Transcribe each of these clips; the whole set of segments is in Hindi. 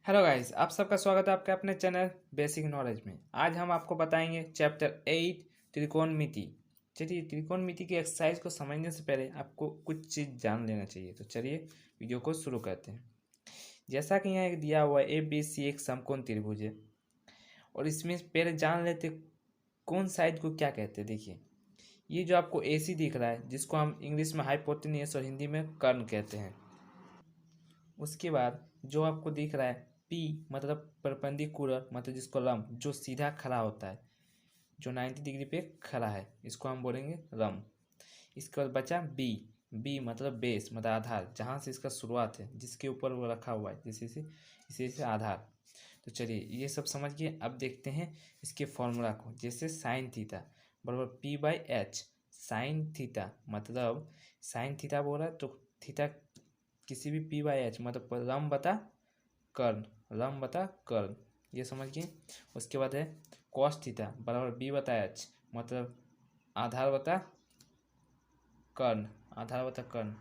हेलो गाइस, आप सबका स्वागत है आपके अपने चैनल बेसिक नॉलेज में। आज हम आपको बताएंगे चैप्टर 8 त्रिकोणमिति। चलिए, त्रिकोणमिति की एक्सरसाइज को समझने से पहले आपको कुछ चीज़ जान लेना चाहिए। तो चलिए वीडियो को शुरू करते हैं। जैसा कि यहाँ एक दिया हुआ है ABC एक समकोण त्रिभुज है, और इसमें पहले जान लेते कौन साइड को क्या कहते हैं। देखिए, ये जो आपको AC दिख रहा है, जिसको हम इंग्लिश में हाइपोटेन्यूस और हिंदी में कर्ण कहते हैं। उसके बाद जो आपको दिख रहा है P मतलब परपेंडिकुलर, मतलब जिसको लंब, जो सीधा खड़ा होता है, जो 90 डिग्री पे खड़ा है, इसको हम बोलेंगे लंब। इसके बाद बचा B मतलब बेस, मतलब आधार, जहाँ से इसका शुरुआत है, जिसके ऊपर वो रखा हुआ है, इसी से आधार। तो चलिए ये सब समझ गए। अब देखते हैं इसके फॉर्मूला को। जैसे साइन थीटा बराबर P/H। साइन थीटा मतलब साइन थीटा बोल रहा है, तो थीटा किसी भी P/H मतलब लंब बता कर्ण, लंब बता कर्ण, ये समझ गए। उसके बाद है कॉस थीटा बराबर B/H मतलब आधार बता कर्ण, आधार बता कर्ण।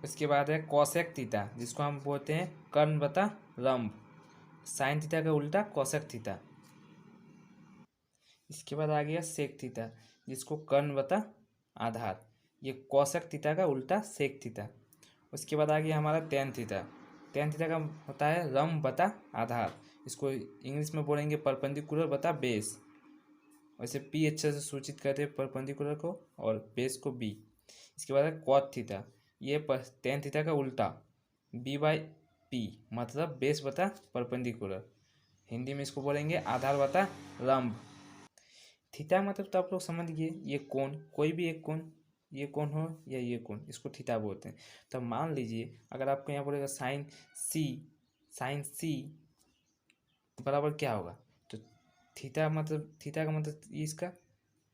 उसके बाद है कॉसेक थीटा, जिसको हम बोलते हैं कर्ण बता लंब, साइन थीटा का उल्टा कॉसेक थीटा। इसके बाद आ गया सेक थीटा, जिसको कर्ण बता आधार, ये कॉसेक थीटा का उल्टा सेक थीटा। उसके बाद आ गया हमारा टेन थीटा। टेन थीटा का होता है लंब बता आधार, इसको इंग्लिश में बोलेंगे परपेंडिकुलर बता बेस। वैसे पी अच्छे से सूचित करते हैं परपेंडिकुलर को और बेस को बी। इसके बाद है कॉट थीटा, ये टेन थीटा का उल्टा B/P मतलब बेस बता परपेंडिकुलर, हिंदी में इसको बोलेंगे आधार बता लंब। थीटा मतलब तो आप लोग समझ गए, ये कोण, कोई भी एक कोण, ये कोण हो या ये कोण, इसको थीटा बोलते हैं। तो मान लीजिए अगर आपको यहाँ बोलेगा साइन सी बराबर क्या होगा, तो थीटा का मतलब इसका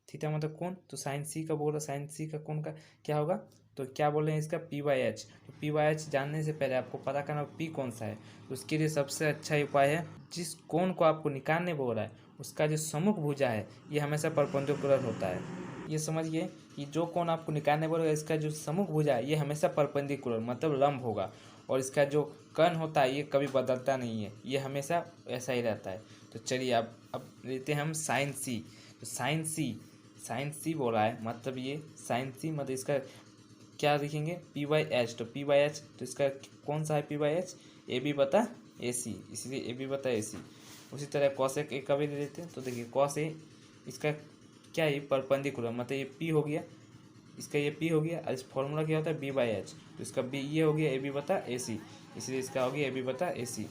थीटा मतलब कोण, तो साइन सी का बोला, साइन सी का कोण का क्या होगा, तो क्या बोल रहे हैं इसका P/H। तो P/H जानने से पहले आपको पता करना P कौन सा है। तो उसके लिए सबसे अच्छा उपाय है, जिस कोण को आपको निकालने बोल रहा है उसका जो सम्मुख भुजा है ये हमेशा परपेंडिकुलर होता है। ये समझिए कि जो कोण आपको निकालने बोलेगा इसका जो सम्मुख भुजा है ये हमेशा परपेंडिकुलर मतलब लंब होगा, और इसका जो कर्ण होता है ये कभी बदलता नहीं है, ये हमेशा ऐसा ही रहता है। तो चलिए अब लेते हैं हम साइन सी। तो साइन सी बोला है, मतलब ये साइन सी मतलब इसका क्या लिखेंगे P/H। तो P/H तो इसका कौन सा है P/H, AB बता AC, इसलिए AB बता AC। उसी तरह कॉसेक ए का भी ले लेते हैं। तो देखिए कॉस ए इसका क्या है परपेंडिकुलर, मतलब ये P हो गया, इसका ये P हो गया, और इस फॉर्मूला क्या होता है B/H, तो इसका B ये हो गया AB बता AC, इसलिए इसका हो गया AB बता AC।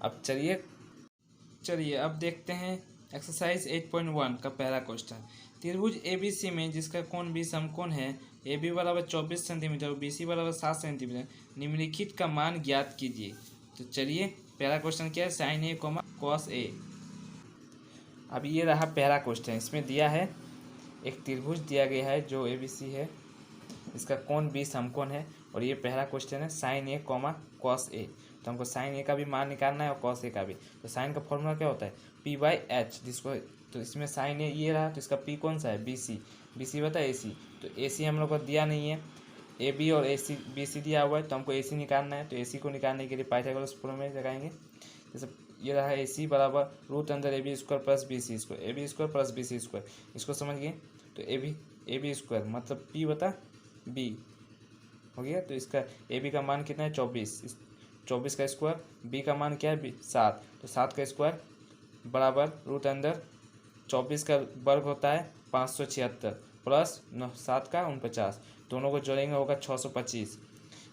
अब चलिए अब देखते हैं एक्सरसाइज 8.1 का पहला क्वेश्चन। त्रिभुज ABC में जिसका कोण B समकोण है, AB बराबर 24 सेंटीमीटर और BC बराबर 7 सेंटीमीटर, निम्नलिखित का मान ज्ञात कीजिए। तो चलिए पहला क्वेश्चन क्या है, sign A coma cos A. अब ये रहा पहला क्वेश्चन। इसमें दिया है एक त्रिभुज दिया गया है जो ABC है, इसका कोण B समकोण है, और ये पहला क्वेश्चन है sign A coma cos A. तो हमको साइन ए का भी मान निकालना है और कॉस ए का भी। तो साइन का फॉर्मूला क्या होता है P/H, जिसको तो इसमें साइन ए ये रहा, तो इसका P कौन सा है BC बता AC। तो AC हम लोग को दिया नहीं है, AB और BC दिया हुआ है, तो हमको AC निकालना है। तो AC को निकालने के लिए पाइथागोरस प्रमेय में लगाएंगे। जैसे ये रहा AC बराबर रूट अंदर AB² plus BC², AB² plus BC², इसको समझ गए। तो AB² मतलब P बता B हो गया। तो इसका AB का मान कितना है 24, 24 का स्क्वायर, B का मान क्या है 7, तो 7 का स्क्वायर बराबर रूट अंदर 24 का वर्ग होता है 576 प्लस 7 का 49, दोनों को जोड़ेंगे होगा 625।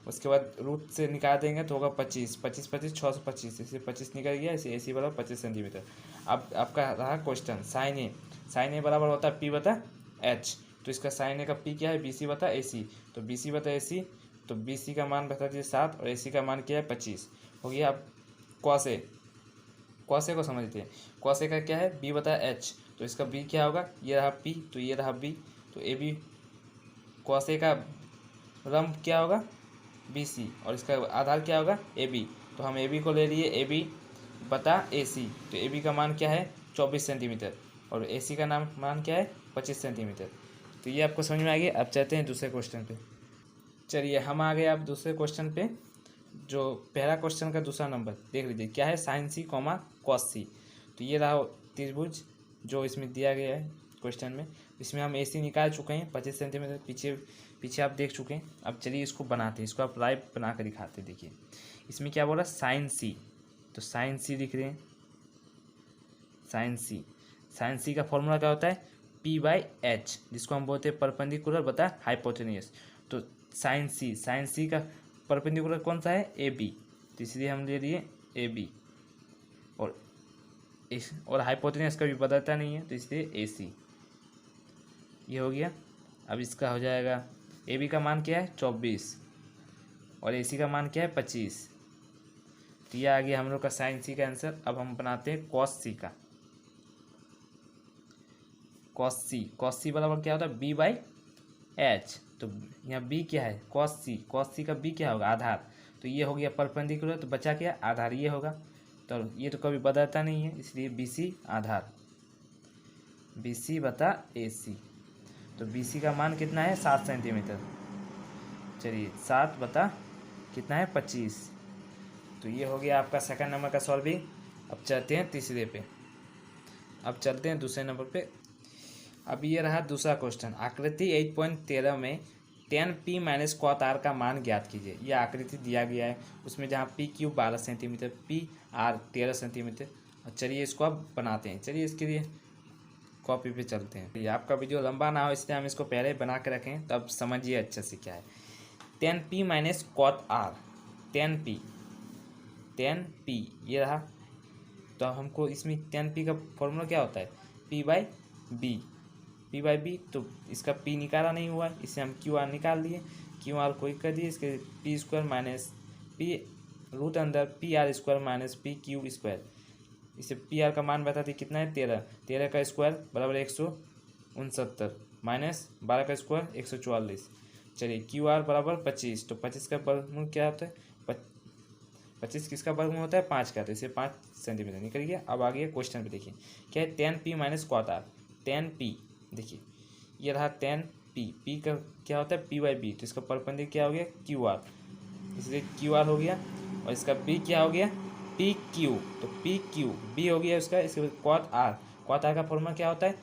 उसके बाद रूट से निकाल देंगे तो होगा 25, 25 25 625, इसे 25 निकल गया, इसे AC बराबर 25 सेंटीमीटर। अब आपका रहा क्वेश्चन साइन ए बराबर होता है P बता H। तो इसका साइन ए का P क्या है BC बता AC। तो BC बता AC, तो BC का मान बता दीजिए 7 और AC का मान क्या है 25 हो गया। अब कॉस ए को समझते हैं। कॉस ए का क्या है B बता H, तो इसका B क्या होगा, ये रहा P तो ये रहा B, तो AB कॉस ए का लंब क्या होगा BC, और इसका आधार क्या होगा AB। तो हम AB को ले लिए AB बता AC, तो AB का मान क्या है 24 सेंटीमीटर और AC का मान क्या है 25 सेंटीमीटर। तो ये आपको समझ में आ गया। अब चलते हैं दूसरे क्वेश्चन पे। चलिए हम आ गए अब दूसरे क्वेश्चन पे। जो पहला क्वेश्चन का दूसरा नंबर देख लीजिए क्या है, साइन सी कॉमा कॉस सी। तो ये रहा त्रिभुज जो इसमें दिया गया है क्वेश्चन में। इसमें हम AC निकाल चुके हैं 25 सेंटीमीटर, पीछे आप देख चुके हैं। अब चलिए इसको बनाते हैं, इसको आप लाइव बना कर दिखाते हैं। देखिए इसमें क्या बोला, साइन सी, तो साइन सी लिख रहे हैं, साइन सी का फॉर्मूला क्या होता है, P/H, जिसको हम बोलते हैं परपेंडिकुलर बटा हाइपोटेन्यूज। तो साइन सी का परपेंडिकुलर कौन सा है, AB, तो इसलिए हम ले लिए AB, और हाइपोटेन्यूज का भी बदलता नहीं है तो इसलिए AC। ये हो गया। अब इसका हो जाएगा, AB का मान क्या है 24 और AC का मान क्या है 25। तो ये आ गया हम लोग का साइन सी का आंसर। अब हम बनाते हैं कॉस सी का। कॉस सी बराबर क्या होता है, B/H। तो यहाँ B क्या है, कॉस सी का B क्या होगा, आधार। तो ये हो गया परपेंडिकुलर, तो बचा क्या, आधार, ये होगा। तो ये तो कभी बदलता नहीं है, इसलिए BC आधार, BC बता AC। तो BC का मान कितना है 7 सेंटीमीटर। चलिए 7 बता कितना है 25। तो ये हो गया आपका सेकंड नंबर का सॉल्विंग। अब चलते हैं तीसरे पे, अब चलते हैं दूसरे नंबर पे। अब ये रहा दूसरा क्वेश्चन, आकृति 8.13 में tan P - cot R का मान ज्ञात कीजिए। यह आकृति दिया गया है, उसमें जहाँ PQ 12 सेंटीमीटर, PR 13 सेंटीमीटर। और चलिए इसको अब बनाते हैं। चलिए इसके लिए कॉपी पे चलते हैं। ये आपका वीडियो लंबा ना हो इसलिए हम इसको पहले बना के रखें, तब समझिए अच्छे से क्या है। tan P - cot R, tan P ये रहा। तो हमको इसमें tan P का फॉर्मूला क्या होता है, P/B, तो इसका P निकाला नहीं हुआ है, इससे हम QR निकाल लिए, QR को कर दिए, इसके P² - P रूट अंदर PR² - PQ²। इसे PR का मान बता दी कितना है 13 का स्क्वायर बराबर 169 माइनस 12 का स्क्वायर 144। चलिए QR बराबर 25, तो 25 का वर्गमूल क्या होता है, 25 किसका वर्गमूल होता है 5 का, तो इसे 5 सेंटीमीटर निकल गया। अब आ गया क्वेश्चन पे, देखिए क्या है, tan P - cot R। tan P देखिए ये रहा tan P का क्या होता है P/B, तो इसका परपेंडिकुलर क्या हो गया QR, इसलिए QR हो गया। और इसका B क्या हो गया PQ, तो B हो गया उसका। इसके बाद cot R का फॉर्मूला क्या होता है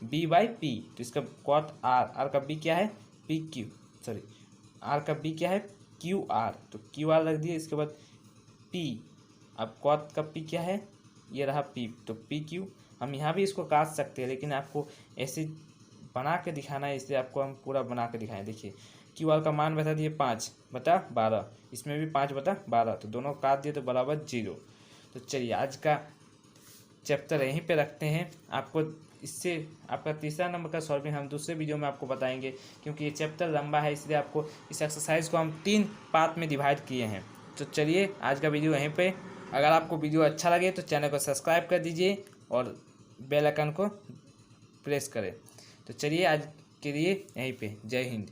B/P, तो इसका cot R का B क्या है R का B क्या है QR, तो QR रख दिए। इसके बाद P, अब cot का P क्या है, ये रहा P, तो PQ। हम यहाँ भी इसको काट सकते हैं, लेकिन आपको ऐसे बना के दिखाना है, इसलिए आपको हम पूरा बना के दिखाएं। देखिए QR का मान बता दिए 5/12, इसमें भी 5/12, तो दोनों काट दिए तो बराबर 0। तो चलिए आज का चैप्टर यहीं पे रखते हैं। आपको इससे आपका तीसरा नंबर का सॉल्विंग हम दूसरे वीडियो में आपको बताएंगे, क्योंकि ये चैप्टर लंबा है, इसलिए आपको इस एक्सरसाइज को हम 3 पार्ट में डिवाइड किए हैं। तो चलिए आज का वीडियो यहीं पे। अगर आपको वीडियो अच्छा लगे तो चैनल को सब्सक्राइब कर दीजिए और बेल आइकन को प्रेस करें। तो चलिए आज के लिए यहीं पे, जय हिंद।